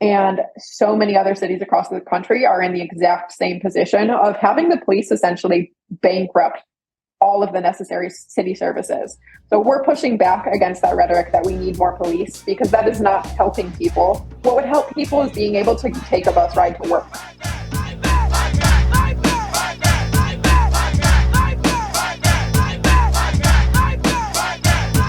And so many other cities across the country are in the exact same position of having the police essentially bankrupt all of the necessary city services. So we're pushing back against that rhetoric that we need more police, because that is not helping people. What would help people is being able to take a bus ride to work.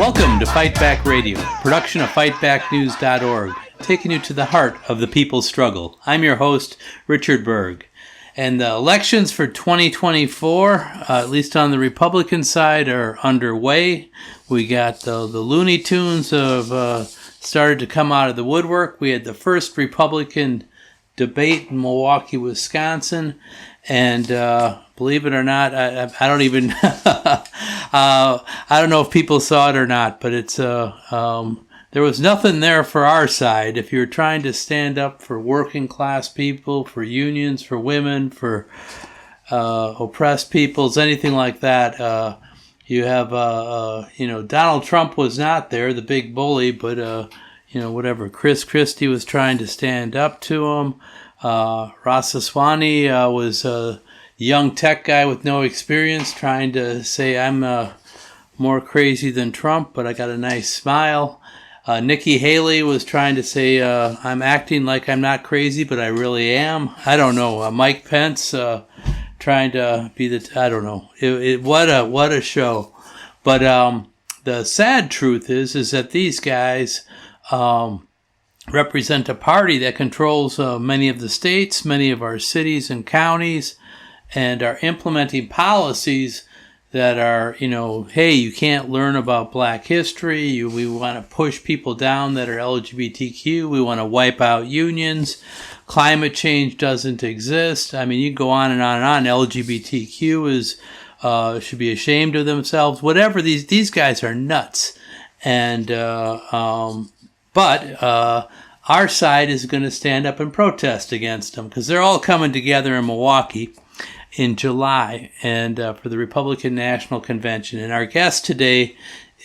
Welcome to Fight Back Radio, production of fightbacknews.org, taking you to the heart of the people's struggle. I'm your host, Richard Berg. And the elections for 2024, at least on the Republican side, are underway. We got the Looney Tunes have started to come out of the woodwork. We had the first Republican debate in Milwaukee, Wisconsin. And believe it or not, I don't even I don't know if people saw it or not, but it's there was nothing there for our side. If you're trying to stand up for working class people, for unions, for women, for oppressed peoples, anything like that, you have Donald Trump was not there, the big bully, but whatever. Chris Christie was trying to stand up to him. Ramaswamy was a young tech guy with no experience trying to say, I'm more crazy than Trump, but I got a nice smile. Nikki Haley was trying to say, I'm acting like I'm not crazy, but I really am. I don't know. Mike Pence trying to be I don't know. What a show. But the sad truth is that these guys represent a party that controls many of the states, many of our cities and counties, and are implementing policies that are, hey, you can't learn about black history. We want to push people down that are LGBTQ. We want to wipe out unions. Climate change doesn't exist. I mean, you can go on and on and on. LGBTQ should be ashamed of themselves. Whatever, these guys are nuts. And but our side is going to stand up and protest against them, because they're all coming together in Milwaukee in July and for the Republican National Convention. And our guest today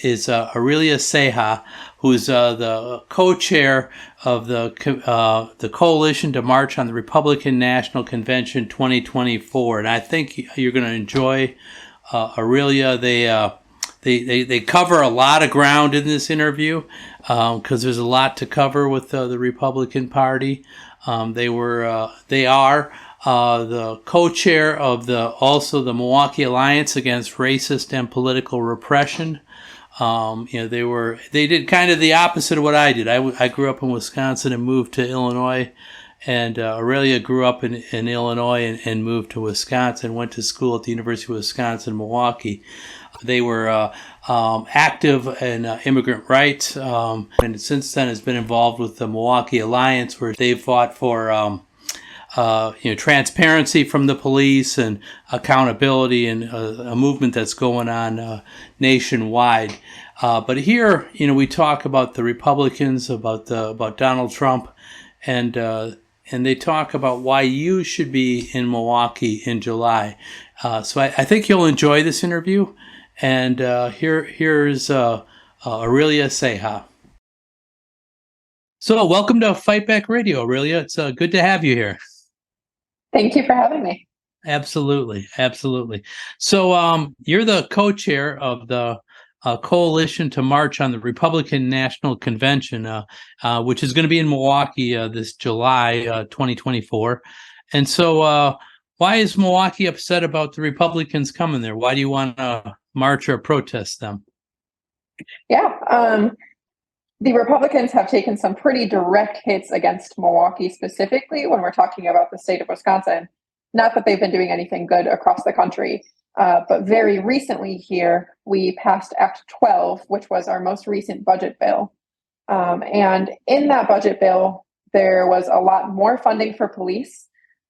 is Aurelia Ceja, who's the co-chair of the Coalition to March on the Republican National Convention 2024. And I think you're going to enjoy Aurelia. They cover a lot of ground in this interview because there's a lot to cover with the Republican Party. They are the co-chair of the Milwaukee Alliance Against Racist and Political Repression. They did kind of the opposite of what I did. I grew up in Wisconsin and moved to Illinois, and Aurelia grew up in Illinois and moved to Wisconsin, went to school at the University of Wisconsin-Milwaukee. They were active in immigrant rights, and since then has been involved with the Milwaukee Alliance, where they fought for transparency from the police and accountability, and a movement that's going on nationwide. But here, we talk about the Republicans, about Donald Trump, and they talk about why you should be in Milwaukee in July. So I think you'll enjoy this interview. And here's Aurelia Ceja. So welcome to Fight Back Radio, Aurelia. It's good to have you here. Thank you for having me. Absolutely. So you're the co-chair of the Coalition to March on the Republican National Convention, which is going to be in Milwaukee this July 2024. And so why is Milwaukee upset about the Republicans coming there? Why do you want to march or protest them? Yeah. The Republicans have taken some pretty direct hits against Milwaukee specifically when we're talking about the state of Wisconsin. Not that they've been doing anything good across the country, but very recently here, we passed Act 12, which was our most recent budget bill. And in that budget bill, there was a lot more funding for police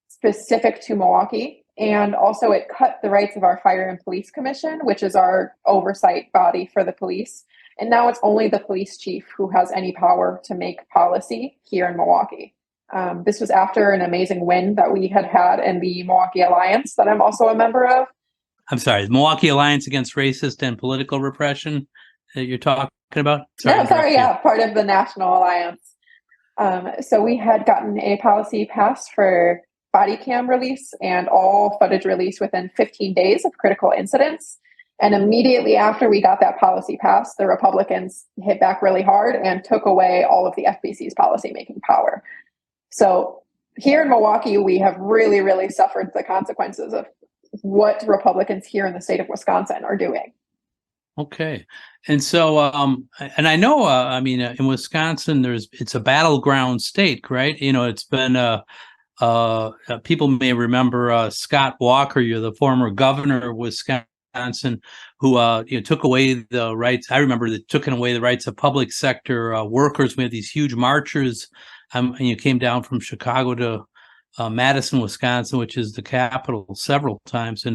specific to Milwaukee. And also it cut the rights of our Fire and Police Commission, which is our oversight body for the police. And now it's only the police chief who has any power to make policy here in Milwaukee. This was after an amazing win that we had in the Milwaukee Alliance that I'm also a member of. I'm sorry, the Milwaukee Alliance Against Racist and Political Repression that you're talking about? Part of the National Alliance. So we had gotten a policy passed for body cam release and all footage release within 15 days of critical incidents. And immediately after we got that policy passed, the Republicans hit back really hard and took away all of the FBC's policymaking power. So here in Milwaukee, we have really, really suffered the consequences of what Republicans here in the state of Wisconsin are doing. Okay. And so, and I know, in Wisconsin, it's a battleground state, right? It's been, people may remember Scott Walker, the former governor of Wisconsin, who took away the rights. I remember that taking away the rights of public sector workers. We had these huge marchers. And you came down from Chicago to Madison, Wisconsin, which is the capital, several times.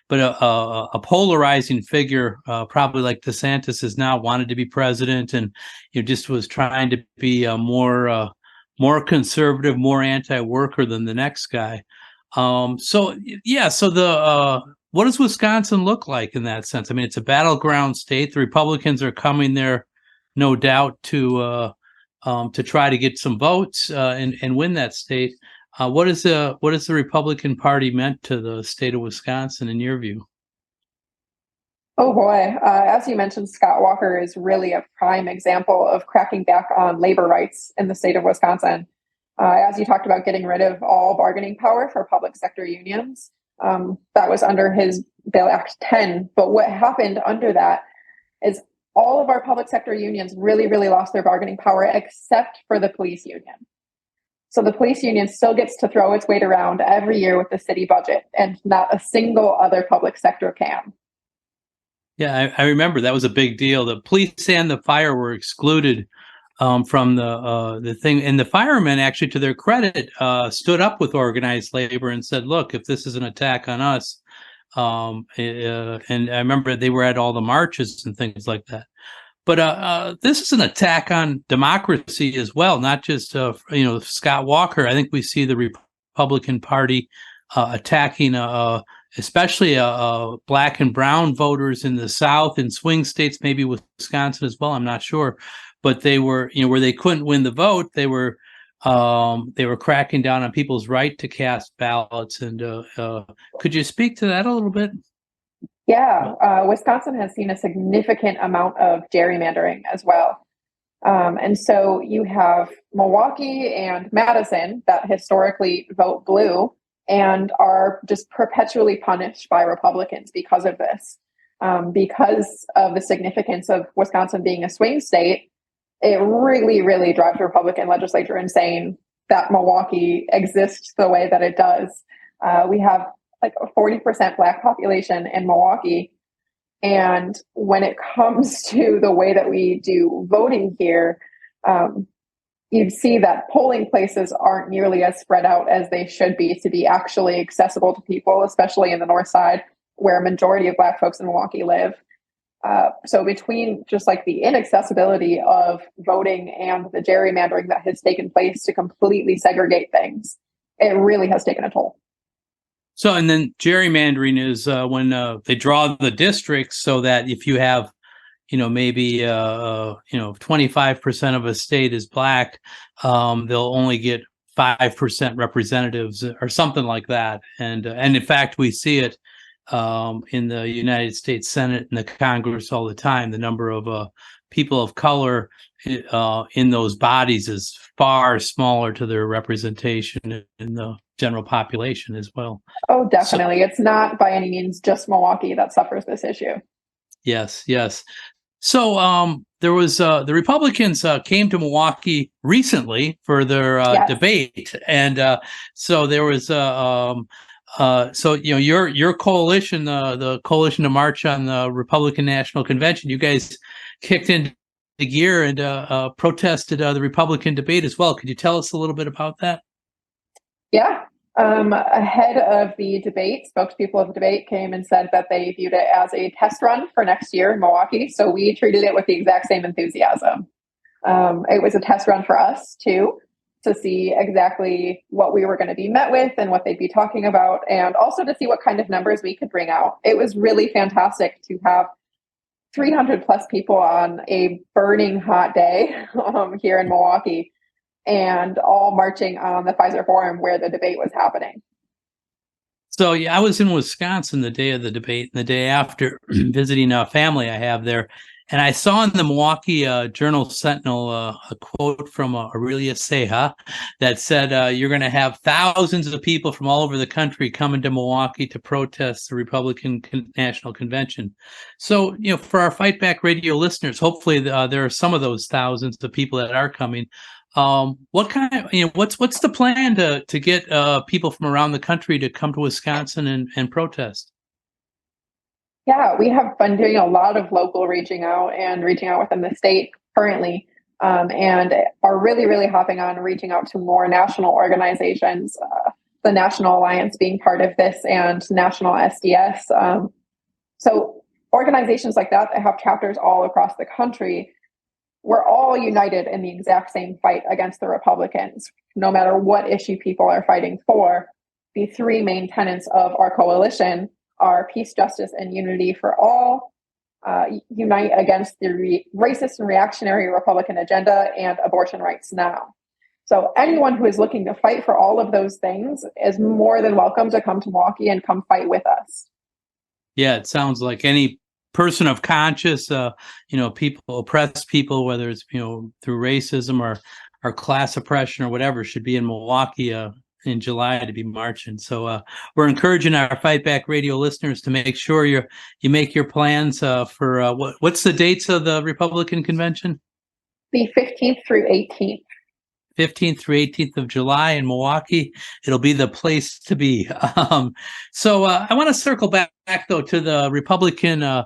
But a polarizing figure, probably like DeSantis is now, wanted to be president, and just was trying to be more conservative, more anti-worker than the next guy. So what does Wisconsin look like in that sense? I mean, it's a battleground state. The Republicans are coming there, no doubt, to try to get some votes and win that state. What is the Republican Party meant to the state of Wisconsin, in your view? Oh boy, as you mentioned, Scott Walker is really a prime example of cracking back on labor rights in the state of Wisconsin. As you talked about, getting rid of all bargaining power for public sector unions. That was under his Bill Act 10. But what happened under that is all of our public sector unions really, really lost their bargaining power except for the police union. So the police union still gets to throw its weight around every year with the city budget, and not a single other public sector can. Yeah, I remember that was a big deal. The police and the fire were excluded from the thing, and the firemen, actually, to their credit, stood up with organized labor and said, "Look, if this is an attack on us," and I remember they were at all the marches and things like that. But this is an attack on democracy as well, not just Scott Walker. I think we see the Republican Party attacking, especially black and brown voters in the South, in swing states, maybe Wisconsin as well. I'm not sure, but they were, where they couldn't win the vote, they were cracking down on people's right to cast ballots. And could you speak to that a little bit? Yeah, Wisconsin has seen a significant amount of gerrymandering as well. And so you have Milwaukee and Madison that historically vote blue and are just perpetually punished by Republicans because of this. Because of the significance of Wisconsin being a swing state, it really, really drives the Republican legislature insane that Milwaukee exists the way that it does. We have like a 40% Black population in Milwaukee. And when it comes to the way that we do voting here, you see that polling places aren't nearly as spread out as they should be to be actually accessible to people, especially in the North Side, where a majority of Black folks in Milwaukee live. So between just like the inaccessibility of voting and the gerrymandering that has taken place to completely segregate things, it really has taken a toll. So, and then gerrymandering is when they draw the districts so that if you have, maybe 25% of a state is Black, they'll only get 5% representatives or something like that. And in fact, we see it in the United States Senate and the Congress all the time. The number of people of color in those bodies is far smaller to their representation in the general population as well. Oh, definitely. So, it's not by any means just Milwaukee that suffers this issue. Yes. So there was the Republicans came to Milwaukee recently for their debate, and so there was your coalition, the Coalition to March on the Republican National Convention, you guys kicked into gear and protested the Republican debate as well. Could you tell us a little bit about that? Yeah. Ahead of the debate, spokespeople of the debate came and said that they viewed it as a test run for next year in Milwaukee. So we treated it with the exact same enthusiasm. It was a test run for us too, to see exactly what we were going to be met with and what they'd be talking about, and also to see what kind of numbers we could bring out. It was really fantastic to have 300 plus people on a burning hot day here in Milwaukee. and all marching on the Pfizer Forum where the debate was happening. So yeah, I was in Wisconsin the day of the debate and the day after, visiting a family I have there, and I saw in the Milwaukee Journal Sentinel a quote from Aurelia Ceja that said, "You're going to have thousands of people from all over the country coming to Milwaukee to protest the Republican National Convention." So for our Fight Back Radio listeners, hopefully there are some of those thousands of people that are coming. What kind of, what's the plan to get people from around the country to come to Wisconsin and protest? Yeah, we have been doing a lot of local reaching out within the state currently, and are really, really hopping on reaching out to more national organizations, the National Alliance being part of this and National SDS. So organizations like that have chapters all across the country, we're all united in the exact same fight against the Republicans, no matter what issue people are fighting for. The three main tenets of our coalition are peace, justice, and unity for all, unite against the racist and reactionary Republican agenda, and abortion rights now. So anyone who is looking to fight for all of those things is more than welcome to come to Milwaukee and come fight with us. Yeah, it sounds like any person of conscience, people, oppressed people, whether it's, through racism or class oppression or whatever, should be in Milwaukee in July to be marching. So we're encouraging our Fight Back Radio listeners to make sure you make your plans for what's the dates of the Republican convention? The 15th through 18th. 15th through 18th of July in Milwaukee. It'll be the place to be. So I want to circle back though to the Republican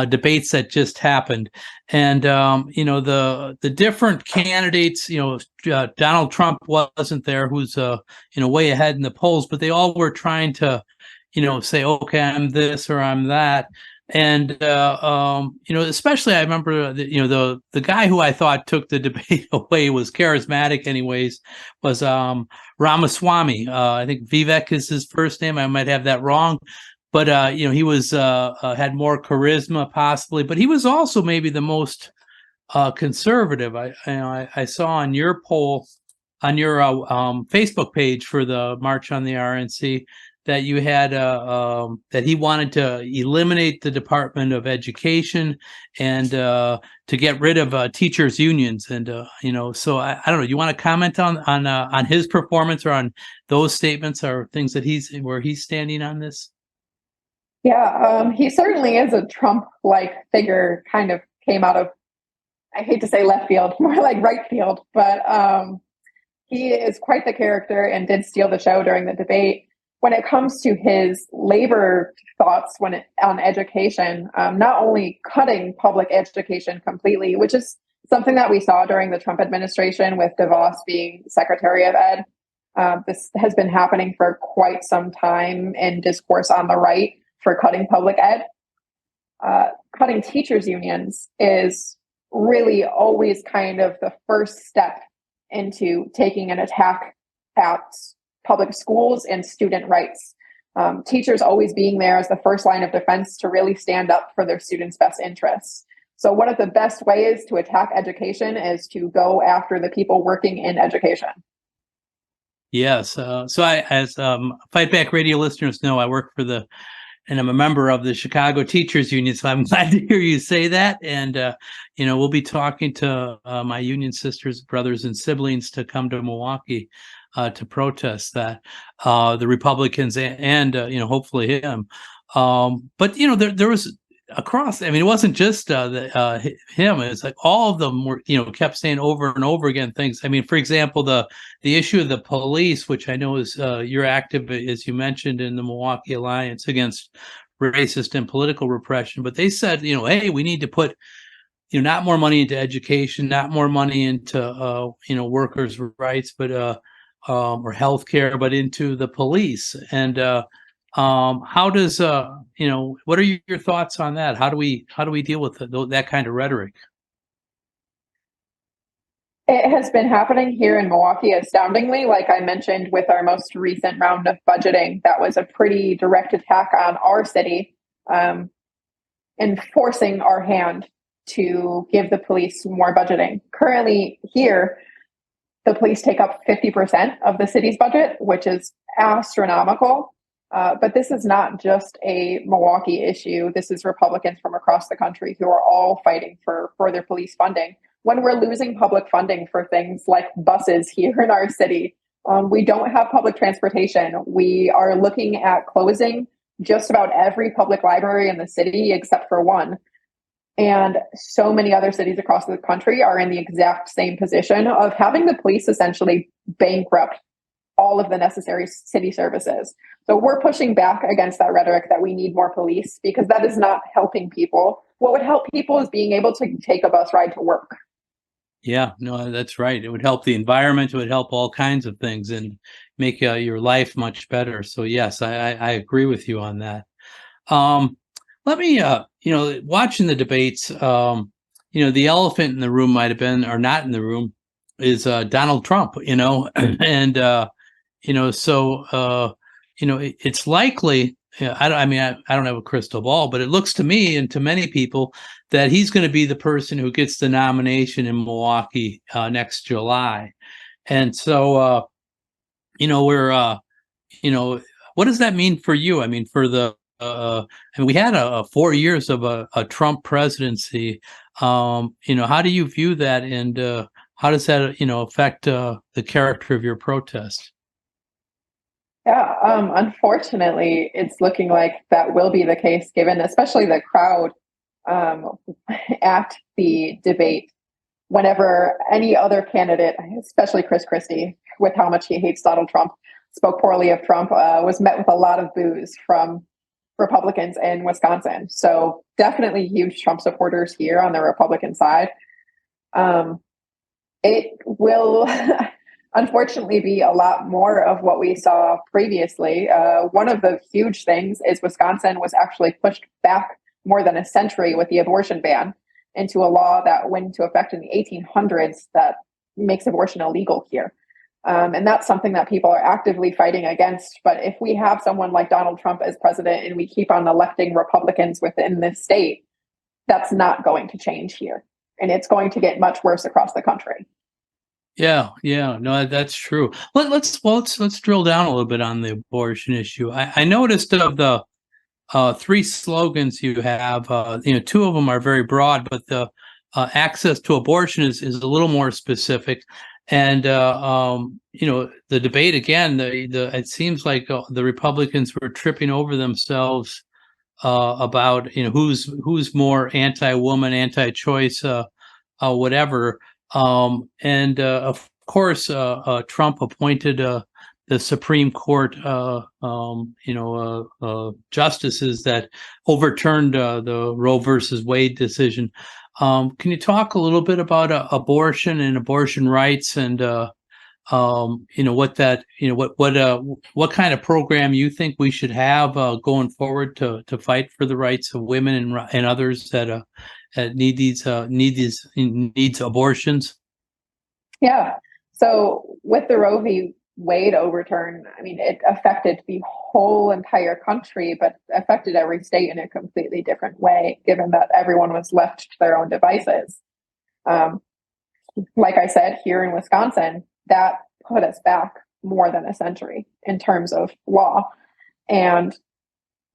debates that just happened, and the different candidates. Donald Trump wasn't there, who's way ahead in the polls, but they all were trying to say, okay, I'm this or I'm that. And especially I remember the guy who I thought took the debate away, was charismatic anyways, was Ramaswamy. I think Vivek is his first name. I might have that wrong, but he was had more charisma possibly, but he was also maybe the most conservative. I saw on your poll on your Facebook page for the March on the RNC that you had that he wanted to eliminate the Department of Education and to get rid of teachers' unions, and so I don't know. You want to comment on his performance or on those statements or things that where he's standing on this? Yeah, he certainly is a Trump-like figure. Kind of came out of, I hate to say left field, more like right field, but he is quite the character and did steal the show during the debate. When it comes to his labor thoughts on education, not only cutting public education completely, which is something that we saw during the Trump administration with DeVos being Secretary of Ed. This has been happening for quite some time in discourse on the right for cutting public ed. Cutting teachers' unions is really always kind of the first step into taking an attack at public schools and student rights. Teachers always being there as the first line of defense to really stand up for their students' best interests. So one of the best ways to attack education is to go after the people working in education. Yes. So I, as Fight Back Radio listeners know, I work and I'm a member of the Chicago Teachers Union. So I'm glad to hear you say that. And, we'll be talking to my union sisters, brothers, and siblings to come to Milwaukee to protest that, the Republicans and hopefully him. But there was across. I mean, it wasn't just him. It's like all of them were kept saying over and over again things. I mean, for example, the issue of the police, which I know is you're active, as you mentioned, in the Milwaukee Alliance against racist and political repression. But they said, hey, we need to put not more money into education, not more money into workers' rights, but or healthcare, but into the police. And how does what are your thoughts on that? How do we deal with that kind of rhetoric? It has been happening here in Milwaukee, astoundingly. Like I mentioned, with our most recent round of budgeting, that was a pretty direct attack on our city, and forcing our hand to give the police more budgeting. Currently here, The police take up 50% of the city's budget, which is astronomical. But this is not just a Milwaukee issue. This is Republicans from across the country who are all fighting for further police funding. When we're losing public funding for things like buses here in our city, we don't have public transportation. We are looking at closing just about every public library in the city except for one. And so many other cities across the country are in the exact same position of having the police essentially bankrupt all of the necessary city services. So we're pushing back against that rhetoric that we need more police, because that is not helping people. What would help people is being able to take a bus ride to work. Yeah, no, that's right. It would help the environment. It would help all kinds of things and make your life much better. So yes, I agree with you on that. Let me, watching the debates, the elephant in the room might have been, or not in the room, is Donald Trump, and, it's likely, I don't have a crystal ball, but it looks to me and to many people that he's going to be the person who gets the nomination in Milwaukee next July. And so, what does that mean for you? I mean, for and we had 4 years of a Trump presidency. How do you view that, and how does that, affect the character of your protest? Yeah, unfortunately, it's looking like that will be the case, given especially the crowd at the debate. Whenever any other candidate, especially Chris Christie, with how much he hates Donald Trump, spoke poorly of Trump, was met with a lot of boos from Republicans in Wisconsin. So definitely huge Trump supporters here on the Republican side. It will unfortunately be a lot more of what we saw previously. One of the huge things is Wisconsin was actually pushed back more than a century with the abortion ban into a law that went into effect in the 1800s that makes abortion illegal here. And that's something that people are actively fighting against. But if we have someone like Donald Trump as president and we keep on electing Republicans within this state, that's not going to change here. And it's going to get much worse across the country. Yeah, no, that's true. Let's drill down a little bit on the abortion issue. I noticed of the three slogans you have, two of them are very broad, but the access to abortion is a little more specific. And the debate again, it seems like the Republicans were tripping over themselves about who's more anti-woman, anti-choice, whatever. Of course, Trump appointed the Supreme Court, justices that overturned the Roe versus Wade decision. Can you talk a little bit about abortion and abortion rights, and what kind of program you think we should have going forward to fight for the rights of women and others that needs abortions? Yeah. So with the Roe v. Wade overturn, I mean, it affected the whole entire country, but affected every state in a completely different way, given that everyone was left to their own devices. Like I said, here in Wisconsin, that put us back more than a century in terms of law. And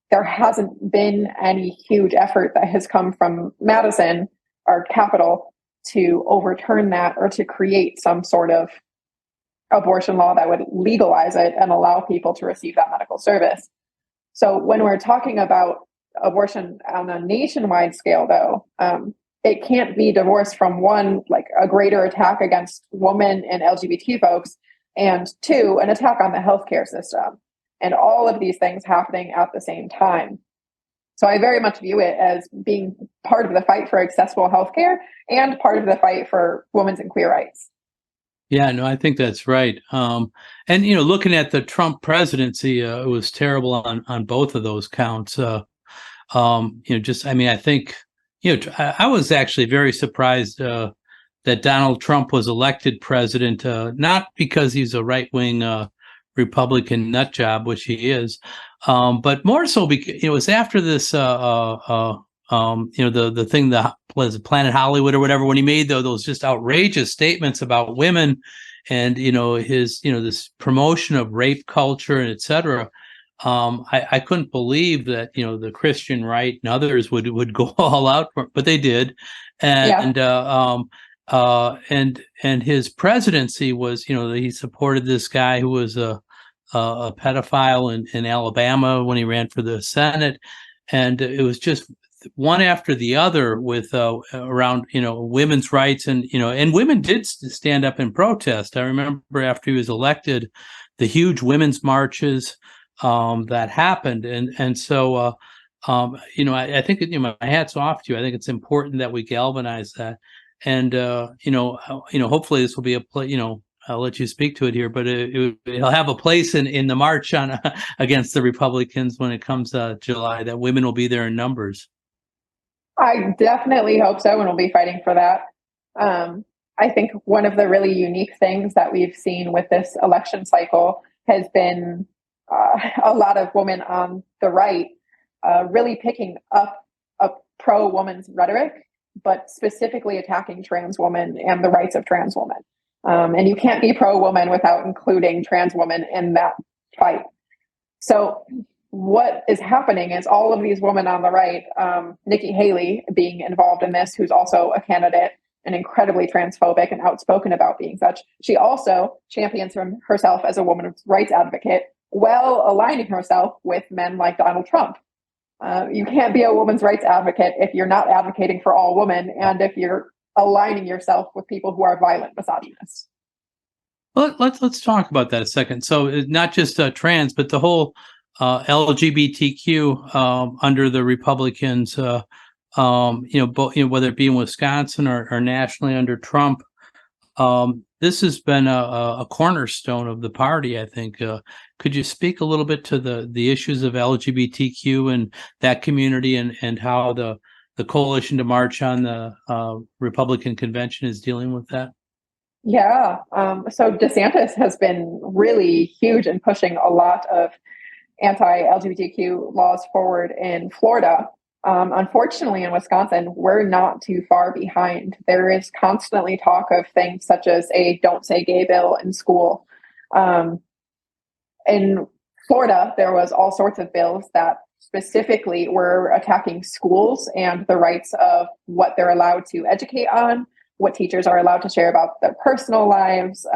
there hasn't been any huge effort that has come from Madison, our capital, to overturn that or to create some sort of abortion law that would legalize it and allow people to receive that medical service. So when we're talking about abortion on a nationwide scale, though, it can't be divorced from one, like a greater attack against women and LGBT folks, and two, an attack on the healthcare system, and all of these things happening at the same time. So I very much view it as being part of the fight for accessible healthcare and part of the fight for women's and queer rights. Yeah, no, I think that's right. And looking at the Trump presidency, it was terrible on both of those counts. I think I was actually very surprised that Donald Trump was elected president, not because he's a right-wing Republican nut job, which he is, but more so because it was after this the thing that was Planet Hollywood or whatever, when he made those just outrageous statements about women and his this promotion of rape culture and etc. I couldn't believe that the Christian right and others would go all out for it, but they did, and and his presidency was he supported this guy who was a pedophile in Alabama when he ran for the Senate, and it was just one after the other with around women's rights, and and women did stand up and protest. I remember after he was elected, the huge women's marches that happened, and so I think my hat's off to you. I think it's important that we galvanize that, and hopefully this will be a play. I'll let you speak to it here, but it'll have a place in the march on against the Republicans when it comes July. That women will be there in numbers. I definitely hope so, and we'll be fighting for that. I think one of the really unique things that we've seen with this election cycle has been a lot of women on the right really picking up a pro-woman's rhetoric, but specifically attacking trans women and the rights of trans women. And you can't be pro-woman without including trans women in that fight. So what is happening is all of these women on the right, Nikki Haley being involved in this, who's also a candidate and incredibly transphobic and outspoken about being such. She also champions herself as a women's rights advocate, while aligning herself with men like Donald Trump. You can't be a women's rights advocate if you're not advocating for all women and if you're aligning yourself with people who are violent misogynists. Well, let's talk about that a second. So not just trans, but the whole LGBTQ under the Republicans, whether it be in Wisconsin or nationally under Trump. This has been a cornerstone of the party, I think. Could you speak a little bit to the issues of LGBTQ and that community, and how the Coalition to March on the Republican convention is dealing with that? Yeah. So DeSantis has been really huge in pushing a lot of anti-LGBTQ laws forward in Florida. Unfortunately, in Wisconsin, we're not too far behind. There is constantly talk of things such as a "Don't Say Gay" bill in school. In Florida, there was all sorts of bills that specifically were attacking schools and the rights of what they're allowed to educate on, what teachers are allowed to share about their personal lives,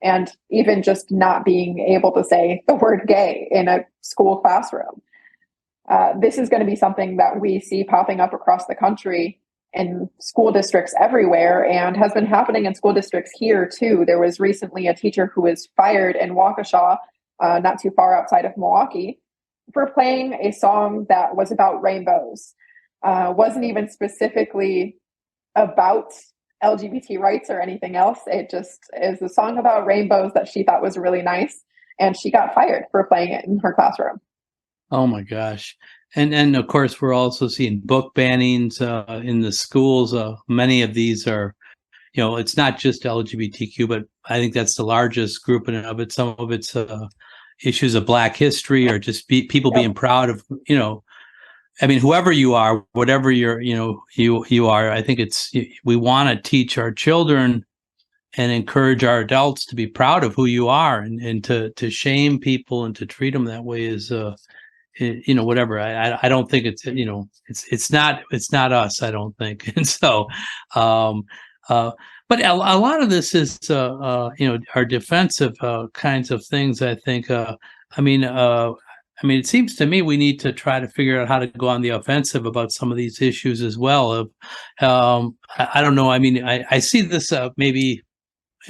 and even just not being able to say the word gay in a school classroom. This is going to be something that we see popping up across the country in school districts everywhere, and has been happening in school districts here too. There was recently a teacher who was fired in Waukesha, not too far outside of Milwaukee, for playing a song that was about rainbows. Wasn't even specifically about LGBT rights or anything else. It just is a song about rainbows that she thought was really nice, and she got fired for playing it in her classroom. Oh my gosh. And of course, we're also seeing book bannings in the schools. Many of these are, it's not just LGBTQ, but I think that's the largest group in and of it. Some of it's issues of Black history, or just people being proud of, I mean, whoever you are, whatever you are, I think we want to teach our children and encourage our adults to be proud of who you are, and to shame people and to treat them that way is, whatever. I don't think it's not us, I don't think. And so, but a lot of this is, our defensive kinds of things, I think. It seems to me we need to try to figure out how to go on the offensive about some of these issues as well. I don't know. I mean, I see this maybe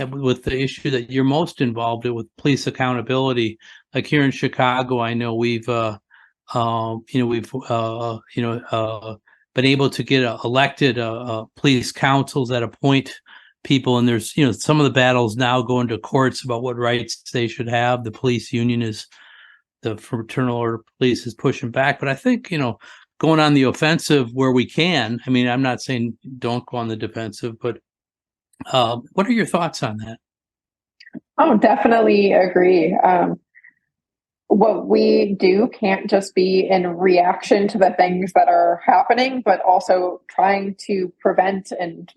with the issue that you're most involved in, with police accountability. Like here in Chicago, I know we've been able to get elected police councils that appoint people, and there's some of the battles now going to courts about what rights they should have. The police union the Fraternal Order Police is pushing back, but I think going on the offensive where we can. I mean, I'm not saying don't go on the defensive, but what are your thoughts on that? Oh, definitely agree. What we do can't just be in reaction to the things that are happening, but also trying to prevent and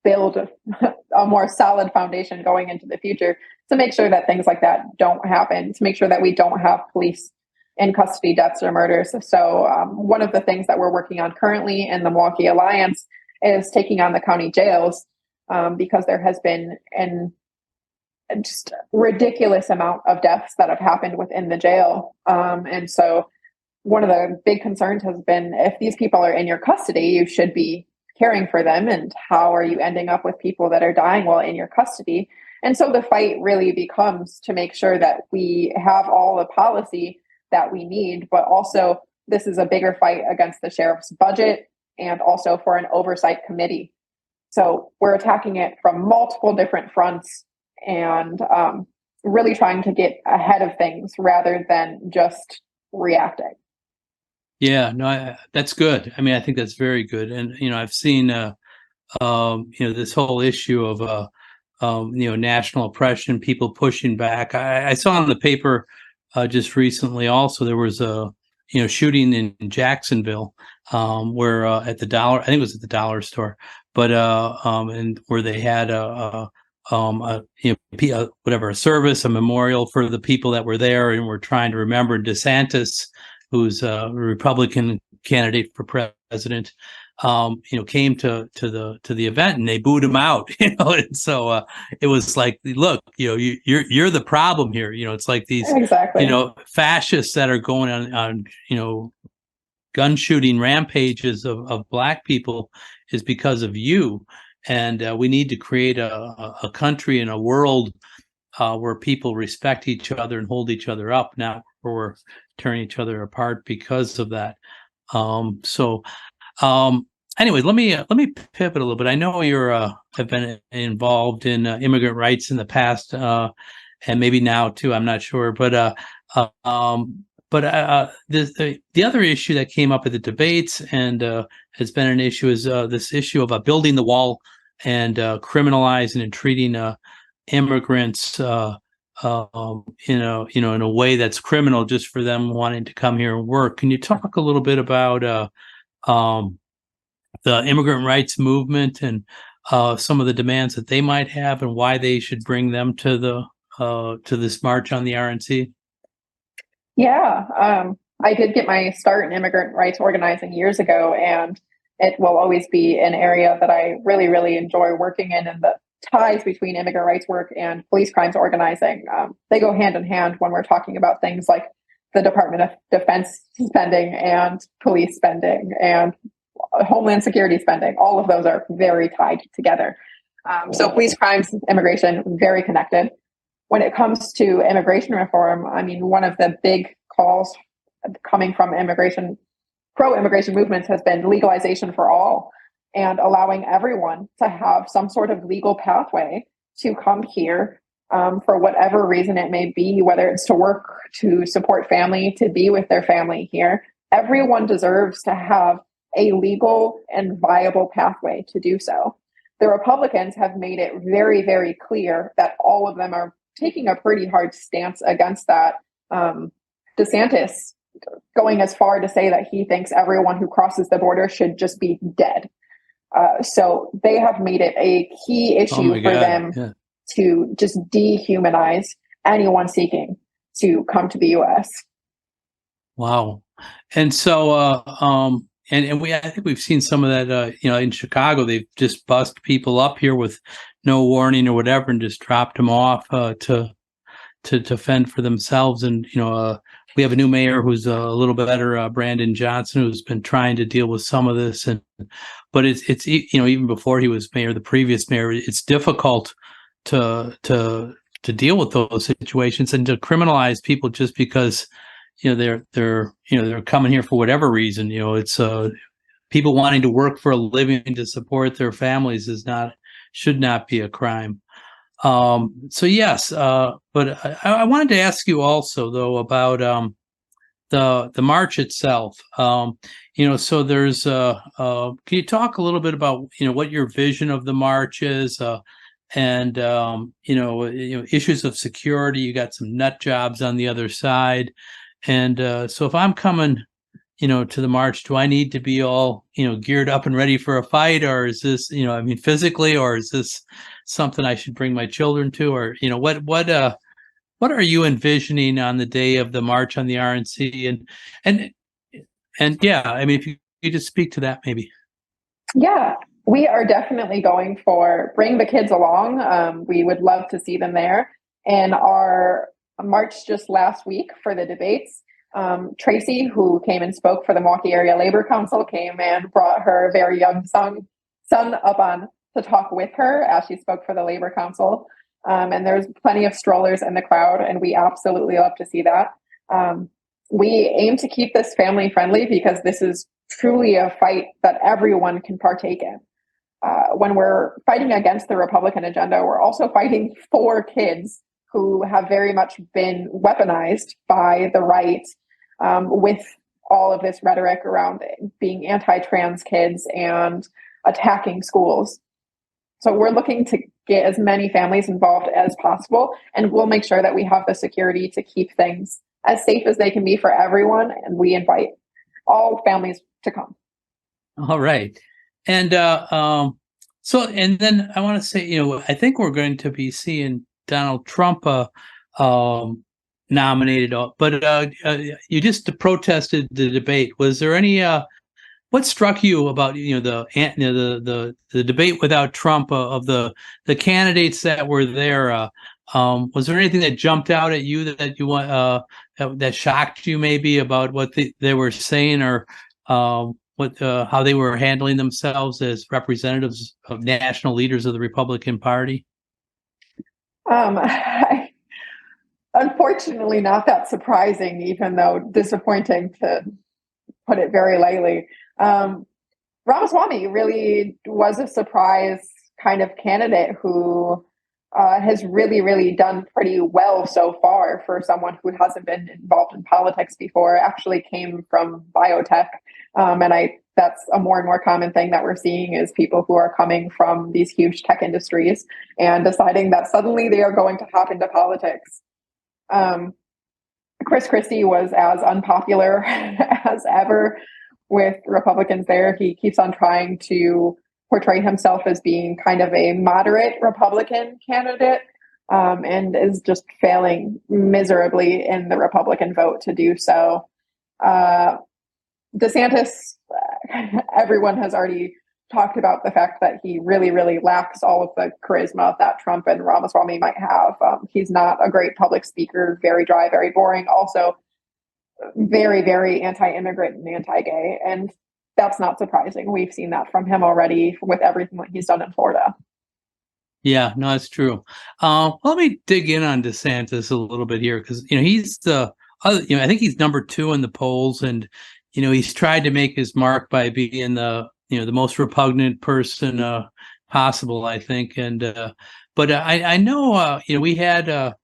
build a more solid foundation going into the future to make sure that things like that don't happen, to make sure that we don't have police in custody deaths or murders. So one of the things that we're working on currently in the Milwaukee Alliance is taking on the county jails, because there has been an just ridiculous amount of deaths that have happened within the jail. And so one of the big concerns has been, if these people are in your custody, you should be caring for them. And how are you ending up with people that are dying while in your custody? And so the fight really becomes to make sure that we have all the policy that we need, but also this is a bigger fight against the sheriff's budget and also for an oversight committee. So we're attacking it from multiple different fronts and really trying to get ahead of things rather than just reacting. Yeah, no, that's good. I mean, I think that's very good. And, I've seen, this whole issue of, national oppression, people pushing back. I saw in the paper just recently also, there was a, shooting in Jacksonville where at the dollar, I think it was at the dollar store, but and where they had a service, a memorial for the people that were there and were trying to remember DeSantis, who's a Republican candidate for president, came to the event and they booed him out, and so it was like, look, you're the problem here. It's like these, exactly. Fascists that are going on gun shooting rampages of Black people is because of you. And we need to create a country and a world where people respect each other and hold each other up, not where we're tearing each other apart because of that. Anyway, let me pivot a little bit. I know you're have been involved in immigrant rights in the past, and maybe now too. I'm not sure, but the other issue that came up at the debates and has been an issue is this issue of building the wall and criminalizing and treating immigrants in a way that's criminal just for them wanting to come here and work. Can you talk a little bit about the immigrant rights movement and some of the demands that they might have and why they should bring them to this march on the RNC? Yeah, I did get my start in immigrant rights organizing years ago, and it will always be an area that I really, really enjoy working in. And the ties between immigrant rights work and police crimes organizing, they go hand in hand when we're talking about things like the Department of Defense spending and police spending and Homeland Security spending. All of those are very tied together. So police crimes, immigration, very connected. When it comes to immigration reform, I mean, one of the big calls coming from pro-immigration movements has been legalization for all and allowing everyone to have some sort of legal pathway to come here for whatever reason it may be, whether it's to work, to support family, to be with their family here. Everyone deserves to have a legal and viable pathway to do so. The Republicans have made it very, very clear that all of them are taking a pretty hard stance against that. DeSantis going as far to say that he thinks everyone who crosses the border should just be dead. So they have made it a key issue for them to just dehumanize anyone seeking to come to the U.S. Wow. And so, I think we've seen some of that, in Chicago, they've just bussed people up here with no warning or whatever and just dropped them off to fend for themselves. And, we have a new mayor who's a little bit better, Brandon Johnson, who's been trying to deal with some of this. But it's even before he was mayor, the previous mayor, it's difficult to deal with those situations and to criminalize people just because they're coming here for whatever reason. It's people wanting to work for a living to support their families should not be a crime. So yes, but I wanted to ask you also though about the march itself. So there's can you talk a little bit about what your vision of the march is, and issues of security? You got some nut jobs on the other side. And so if I'm coming, to the march? Do I need to be all, geared up and ready for a fight, or is this, physically, or is this something I should bring my children to, or what are you envisioning on the day of the march on the RNC, and yeah, I mean, if you just speak to that maybe. Yeah, we are definitely going for bring the kids along. We would love to see them there. And our march just last week for the debates, Tracy, who came and spoke for the Milwaukee Area Labor Council, came and brought her very young son up on to talk with her as she spoke for the Labor Council. And there's plenty of strollers in the crowd, and we absolutely love to see that. We aim to keep this family friendly because this is truly a fight that everyone can partake in. When we're fighting against the Republican agenda, we're also fighting for kids who have very much been weaponized by the right with all of this rhetoric around being anti-trans kids and attacking schools. So we're looking to get as many families involved as possible, and we'll make sure that we have the security to keep things as safe as they can be for everyone. And we invite all families to come. All right. And so, and then I want to say, I think we're going to be seeing Donald Trump nominated, but you just protested the debate. Was there any what struck you about the debate without Trump of the candidates that were there? Was there anything that jumped out at you that you want that shocked you maybe about what they were saying, or how they were handling themselves as representatives of national leaders of the Republican Party? Unfortunately, not that surprising, even though disappointing, to put it very lightly. Ramaswamy really was a surprise kind of candidate who has really done pretty well so far for someone who hasn't been involved in politics before. Actually came from biotech, and that's a more and more common thing that we're seeing is people who are coming from these huge tech industries and deciding that suddenly they are going to hop into politics. Chris Christie was as unpopular as ever with Republicans there. He keeps on trying to portray himself as being kind of a moderate Republican candidate, and is just failing miserably in the Republican vote to do so. DeSantis, everyone has already talked about the fact that he really lacks all of the charisma that Trump and Ramaswamy might have. He's not a great public speaker, very dry, very boring, also very anti-immigrant and anti-gay. And that's not surprising. We've seen that from him already with everything that he's done in Florida. Yeah, no, that's true. Let me dig in on DeSantis a little bit here, because he's the other, I think he's number 2 in the polls, and he's tried to make his mark by being the the most repugnant person possible, I think. And but I know we had a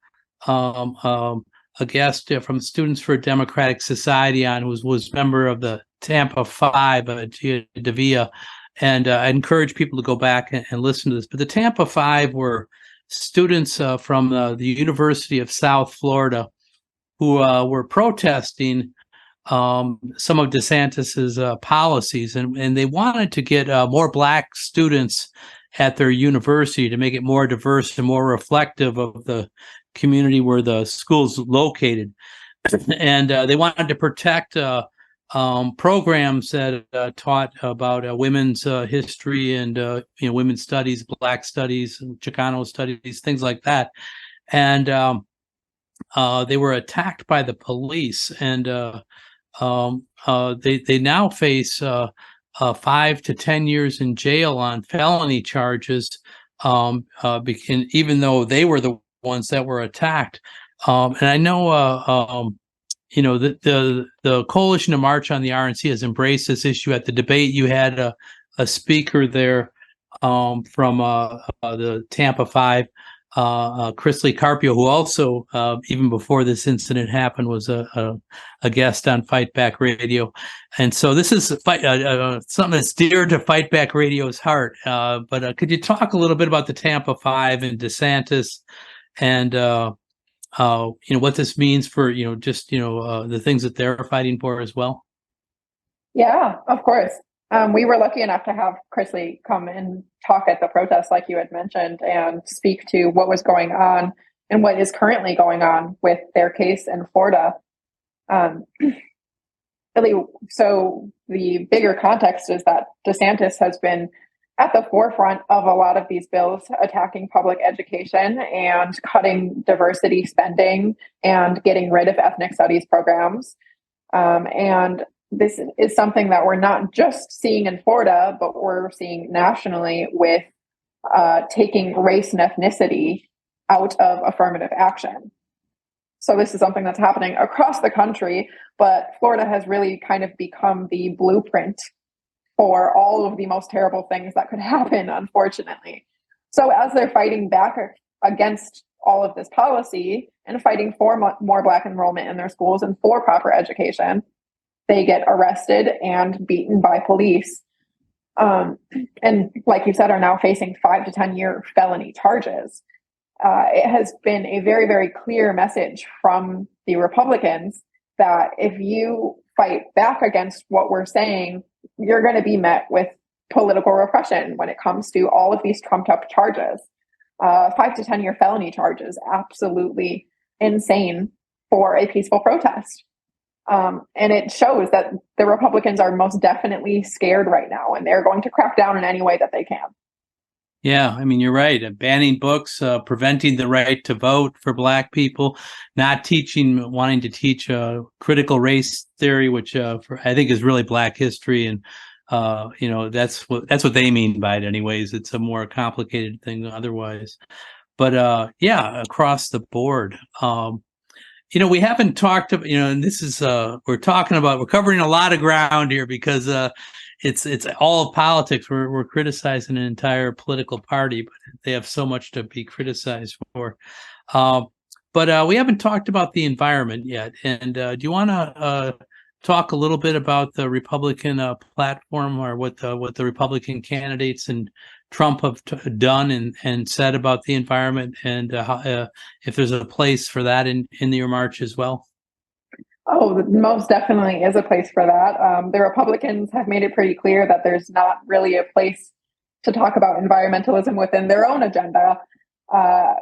guest from Students for a Democratic Society on, who was member of the Tampa 5, Gia Davia, and I encourage people to go back and listen to this. But the Tampa 5 were students from the University of South Florida who were protesting some of DeSantis's policies, and they wanted to get more Black students at their university to make it more diverse and more reflective of the community where the school's located. And they wanted to protect programs that taught about women's history and women's studies, Black studies, Chicano studies, things like that. And they were attacked by the police, and they now face 5 to 10 years in jail on felony charges, even though they were the ones that were attacked. And I know the Coalition to March on the RNC has embraced this issue. At the debate, you had a speaker there from the Tampa 5, Chris Lee Carpio, who also, even before this incident happened, was a guest on Fight Back Radio. And so this is something that's dear to Fight Back Radio's heart. But could you talk a little bit about the Tampa 5 and DeSantis, and what this means for the things that they're fighting for as well? Yeah, of course. We were lucky enough to have Chrisley come and talk at the protest, like you had mentioned, and speak to what was going on and what is currently going on with their case in Florida. Um, really, so the bigger context is that DeSantis has been at the forefront of a lot of these bills attacking public education and cutting diversity spending and getting rid of ethnic studies programs. And this is something that we're not just seeing in Florida, but we're seeing nationally with taking race and ethnicity out of affirmative action. So this is something that's happening across the country, but Florida has really kind of become the blueprint for all of the most terrible things that could happen, unfortunately. So as they're fighting back against all of this policy and fighting for more Black enrollment in their schools and for proper education, they get arrested and beaten by police. And like you said, are now facing 5 to 10 year felony charges. It has been a very, very clear message from the Republicans that if you fight back against what we're saying, you're going to be met with political repression when it comes to all of these trumped up charges. 5 to 10 year felony charges, absolutely insane for a peaceful protest. And it shows that the Republicans are most definitely scared right now, and they're going to crack down in any way that they can. Yeah, I mean, you're right. Banning books, preventing the right to vote for Black people, not wanting to teach critical race theory, which I think is really Black history, and that's what they mean by it. Anyways, it's a more complicated thing otherwise. But yeah, across the board. We haven't talked about, and this is we're covering a lot of ground here because it's all of politics. We're criticizing an entire political party, but they have so much to be criticized for. But we haven't talked about the environment yet. And do you want to talk a little bit about the Republican platform, or what the Republican candidates and Trump have done and said about the environment, and if there's a place for that in your march as well? Oh, most definitely is a place for that. The Republicans have made it pretty clear that there's not really a place to talk about environmentalism within their own agenda.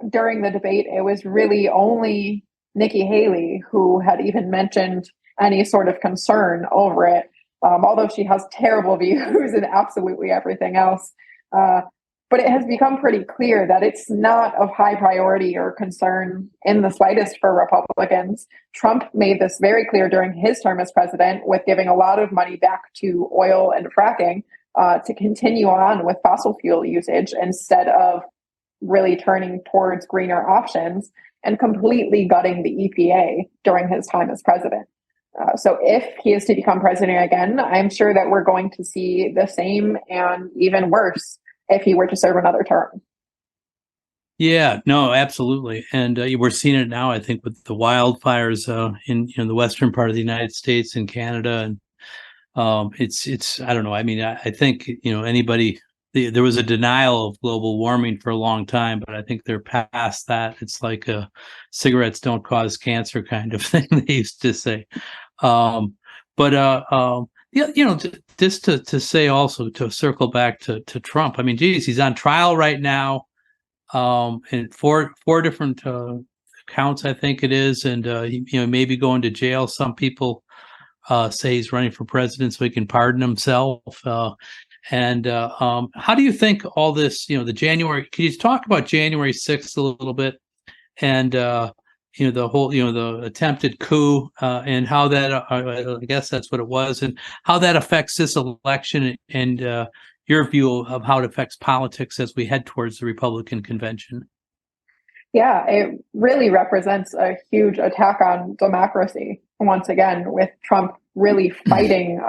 During the debate, it was really only Nikki Haley who had even mentioned any sort of concern over it, although she has terrible views and absolutely everything else. But it has become pretty clear that it's not of high priority or concern in the slightest for Republicans. Trump made this very clear during his term as president, with giving a lot of money back to oil and fracking to continue on with fossil fuel usage instead of really turning towards greener options, and completely gutting the EPA during his time as president. So if he is to become president again, I'm sure that we're going to see the same and even worse if he were to serve another term. Yeah, no, absolutely. And we're seeing it now, I think, with the wildfires in the western part of the United States and Canada. And it's I don't know. I mean, I think, there was a denial of global warming for a long time, but I think they're past that. It's like cigarettes don't cause cancer kind of thing, they used to say. Yeah, just to say also, to circle back to Trump. I mean, geez, he's on trial right now, in four different counts, I think it is, and he maybe going to jail. Some people say he's running for president so he can pardon himself. And how do you think all this, the January? Can you talk about January 6th a little bit, and the whole, the attempted coup, and how that, I guess that's what it was, and how that affects this election, and your view of how it affects politics as we head towards the Republican convention? Yeah, it really represents a huge attack on democracy, once again, with Trump really fighting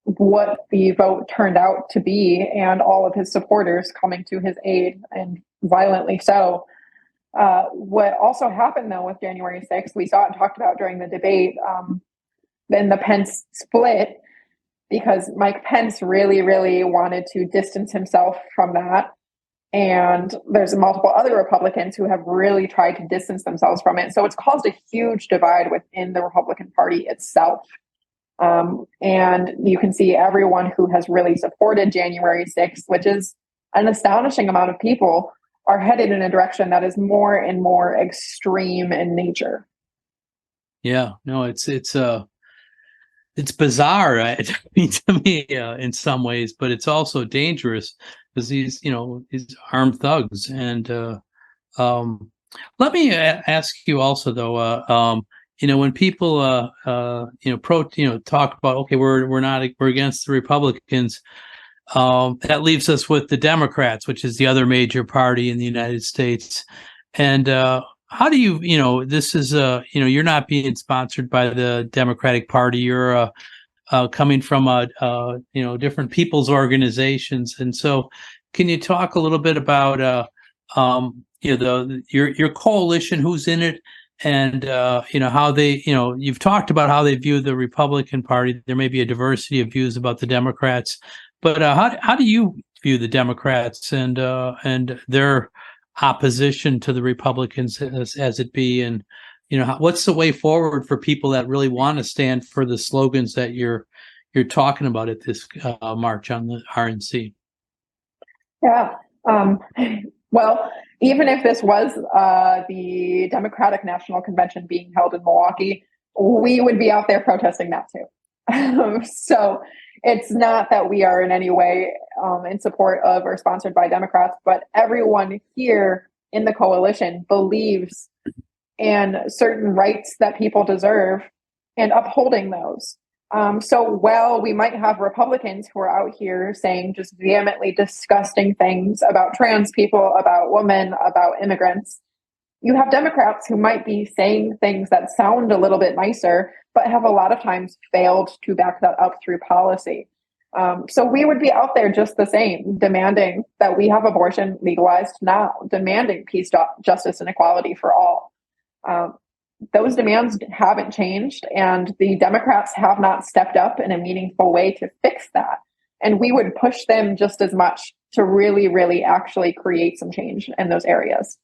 what the vote turned out to be, and all of his supporters coming to his aid, and violently so. What also happened, though, with January 6th, we saw it talked about during the debate, then the Pence split, because Mike Pence really, really wanted to distance himself from that. And there's multiple other Republicans who have really tried to distance themselves from it. So it's caused a huge divide within the Republican Party itself. And you can see everyone who has really supported January 6th, which is an astonishing amount of people, are headed in a direction that is more and more extreme in nature. Yeah, no, it's bizarre, I mean, to me, in some ways, but it's also dangerous because these armed thugs. And let me ask you also, though, when people, talk about, okay, we're against the Republicans. That leaves us with the Democrats, which is the other major party in the United States. And how do this is, you're not being sponsored by the Democratic Party. You're coming from different people's organizations. And so can you talk a little bit about your coalition, who's in it, and how they, you've talked about how they view the Republican Party. There may be a diversity of views about the Democrats, but how do you view the Democrats and their opposition to the Republicans, as it be, and what's the way forward for people that really want to stand for the slogans that you're talking about at this march on the RNC? Yeah. Well, even if this was the Democratic National Convention being held in Milwaukee, we would be out there protesting that too. So it's not that we are in any way in support of or sponsored by Democrats, but everyone here in the coalition believes in certain rights that people deserve and upholding those. So while we might have Republicans who are out here saying just vehemently disgusting things about trans people, about women, about immigrants, you have Democrats who might be saying things that sound a little bit nicer, but have a lot of times failed to back that up through policy. So we would be out there just the same, demanding that we have abortion legalized now, demanding peace, justice, and equality for all. Those demands haven't changed, and the Democrats have not stepped up in a meaningful way to fix that. And we would push them just as much to really, really actually create some change in those areas.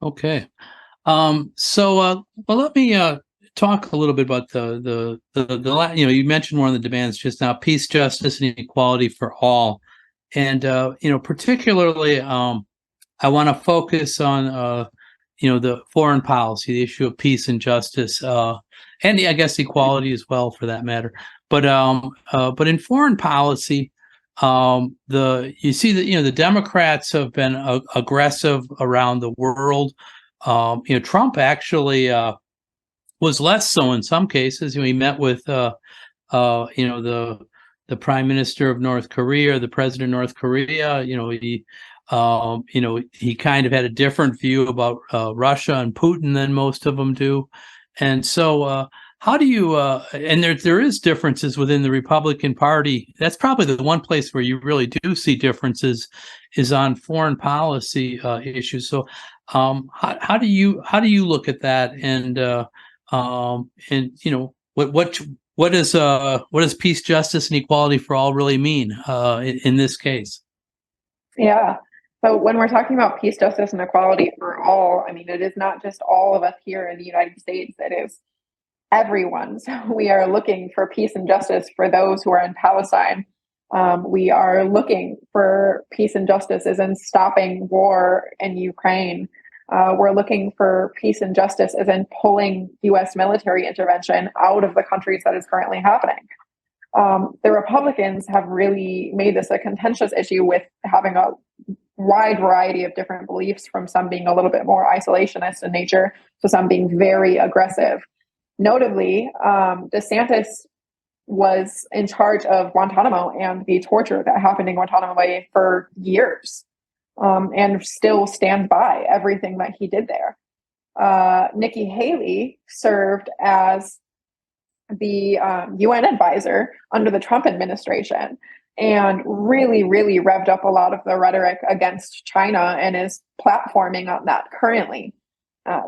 Okay. So let me talk a little bit about the you mentioned one of the demands just now: peace, justice, and equality for all. And particularly, I want to focus on the foreign policy, the issue of peace and justice, and I guess equality as well, for that matter. But in foreign policy, you see that the Democrats have been aggressive around the world. Trump actually was less so in some cases. He met with the Prime Minister of North Korea, the President of North Korea. He kind of had a different view about Russia and Putin than most of them do. And so how do you and there is differences within the Republican Party. That's probably the one place where you really do see differences is on foreign policy issues. So how do you look at that, and what does peace, justice, and equality for all really mean in this case? Yeah. So when we're talking about peace, justice, and equality for all, I mean, it is not just all of us here in the United States. It is everyone. So we are looking for peace and justice for those who are in Palestine. We are looking for peace and justice as in stopping war in Ukraine. We're looking for peace and justice as in pulling U.S. military intervention out of the countries that is currently happening. The Republicans have really made this a contentious issue with having a wide variety of different beliefs, from some being a little bit more isolationist in nature to some being very aggressive. Notably, DeSantis was in charge of Guantanamo and the torture that happened in Guantanamo Bay for years, and still stands by everything that he did there. Nikki Haley served as the UN advisor under the Trump administration and really, really revved up a lot of the rhetoric against China and is platforming on that currently.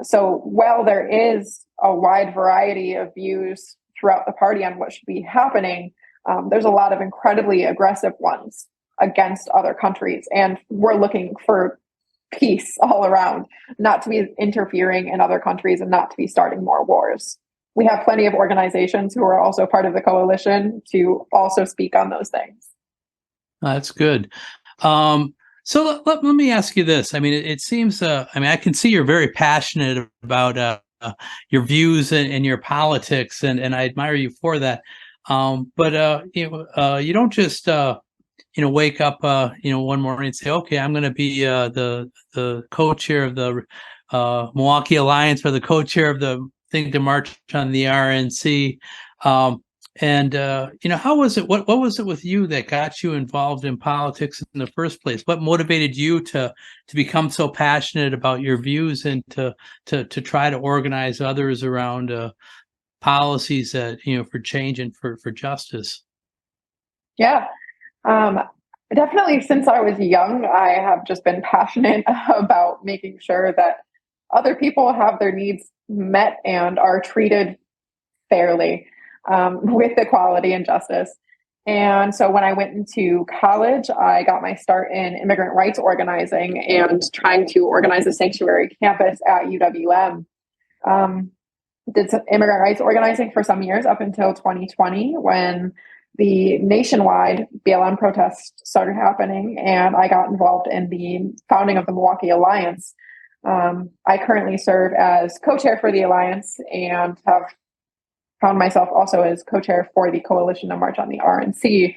So while there is a wide variety of views throughout the party on what should be happening, there's a lot of incredibly aggressive ones against other countries. And we're looking for peace all around, not to be interfering in other countries and not to be starting more wars. we have plenty of organizations who are also part of the coalition to also speak on those things. That's good. So let me ask you this. I mean, it seems, I can see you're very passionate about your views and your politics, and I admire you for that. But you don't just, wake up, one morning and say, okay, I'm going to be the co-chair of the Milwaukee Alliance or the co-chair of the thing to march on the RNC. How was it? What was it with you that got you involved in politics in the first place? What motivated you to become so passionate about your views and to try to organize others around policies that for change and for justice? Yeah, definitely. Since I was young, I have just been passionate about making sure that other people have their needs met and are treated fairly. With equality and justice. And so when I went into college, I got my start in immigrant rights organizing and trying to organize a sanctuary campus at UWM. Did some immigrant rights organizing for some years up until 2020 when the nationwide BLM protests started happening, and I got involved in the founding of the Milwaukee Alliance. I currently serve as co-chair for the Alliance and have found myself also as co-chair for the Coalition to March on the RNC.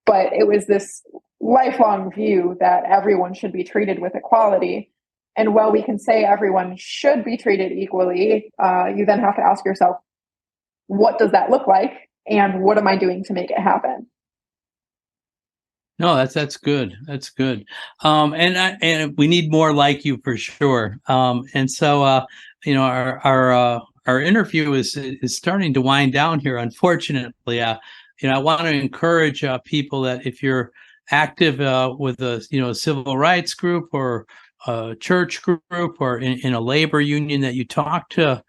But it was this lifelong view that everyone should be treated with equality. And while we can say everyone should be treated equally, you then have to ask yourself, what does that look like? And what am I doing to make it happen? No, that's good. That's good. And we need more like you for sure. Our interview is starting to wind down here, unfortunately. I want to encourage people that if you're active with a civil rights group or a church group or in a labor union, that you talk to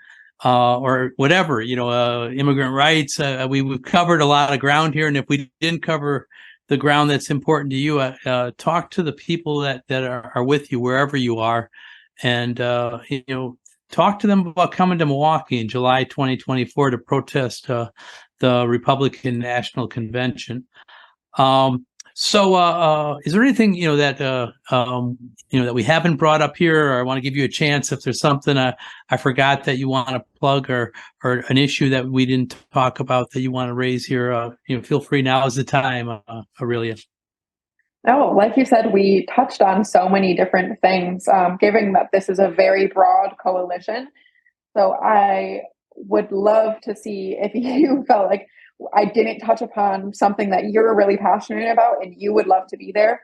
or whatever, immigrant rights. We've covered a lot of ground here, and if we didn't cover the ground that's important to you, talk to the people that are with you wherever you are, and talk to them about coming to Milwaukee in July 2024 to protest the Republican National Convention. Is there anything that we haven't brought up here, or I want to give you a chance if there's something I forgot that you want to plug, or an issue that we didn't talk about that you want to raise here? Feel free. Now is the time, Aurelia. No, like you said, we touched on so many different things, given that this is a very broad coalition. So I would love to see if you felt like I didn't touch upon something that you're really passionate about and you would love to be there.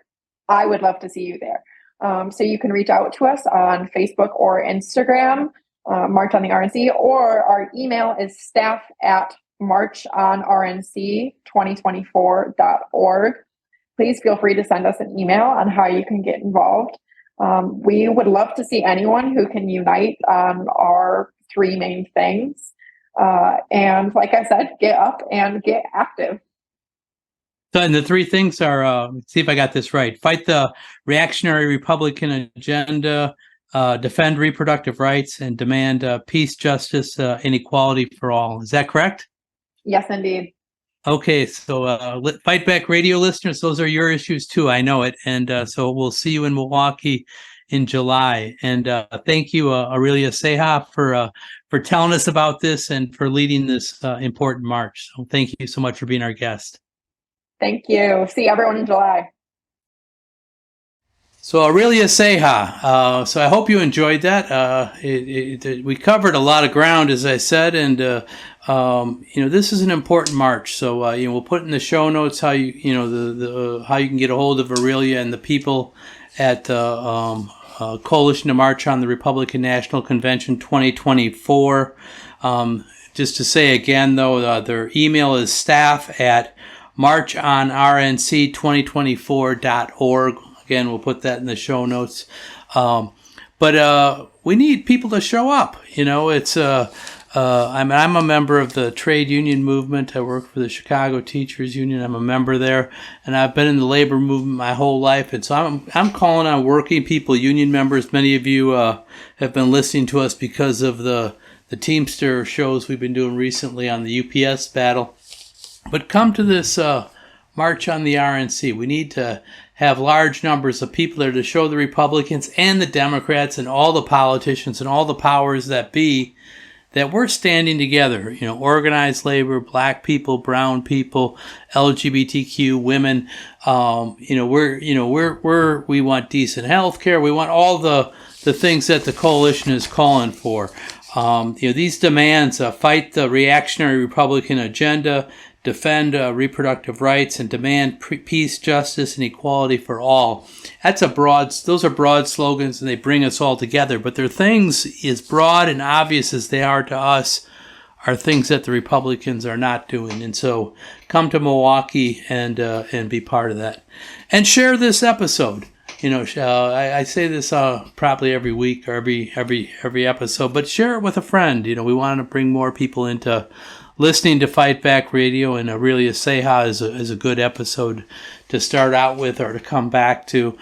I would love to see you there. So you can reach out to us on Facebook or Instagram, March on the RNC, or our email is staff@marchonrnc2024.org. Please feel free to send us an email on how you can get involved. We would love to see anyone who can unite on our three main things. And like I said, get up and get active. So, and the three things are, let's see if I got this right: fight the reactionary Republican agenda, defend reproductive rights, and demand peace, justice, and equality for all. Is that correct? Yes, indeed. Okay, so Fight Back Radio listeners, those are your issues too. I know it. And so we'll see you in Milwaukee in July. And thank you, Aurelia Ceja, for telling us about this and for leading this important march. So thank you so much for being our guest. Thank you. See everyone in July. So Aurelia Ceja. So I hope you enjoyed that. We covered a lot of ground, as I said, and this is an important march. So we'll put in the show notes how how you can get a hold of Aurelia and the people at Coalition to March on the Republican National Convention 2024. Just to say again, though, their email is staff@marchonrnc2024.org. Again, we'll put that in the show notes. But we need people to show up. It's I'm a member of the trade union movement. I work for the Chicago Teachers Union. I'm a member there, and I've been in the labor movement my whole life. And so I'm calling on working people, union members. Many of you have been listening to us because of the Teamster shows we've been doing recently on the UPS battle. But come to this march on the RNC. We need to have large numbers of people there to show the Republicans and the Democrats and all the politicians and all the powers that be that we're standing together, organized labor, black people, brown people, LGBTQ, women. We want decent health care. We want all the things that the coalition is calling for. These demands fight the reactionary Republican agenda, defend reproductive rights, and demand peace, justice, and equality for all. Those are broad slogans, and they bring us all together. But they're things as broad and obvious as they are to us, are things that the Republicans are not doing. And so, come to Milwaukee and be part of that, and share this episode. I say this probably every week or every episode, but share it with a friend. We want to bring more people into listening to Fight Back Radio, and Aurelia Ceja is a good episode to start out with or to come back to.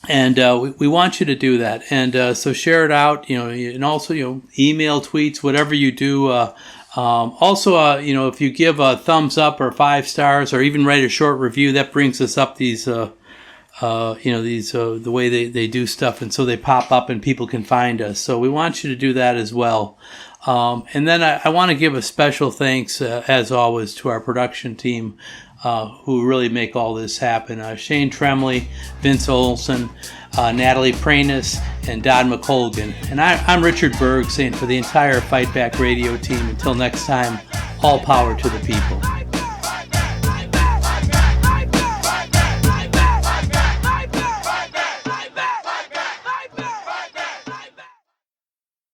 And we want you to do that. And so share it out, and also, email, tweets, whatever you do. If you give a thumbs up or 5 stars or even write a short review, that brings us up these, the way they do stuff. And so they pop up and people can find us. So we want you to do that as well. And then I want to give a special thanks, as always, to our production team who really make all this happen. Shane Tremley, Vince Olson, Natalie Pranis, and Don McColgan. And I'm Richard Berg saying for the entire Fight Back Radio team, until next time, all power to the people.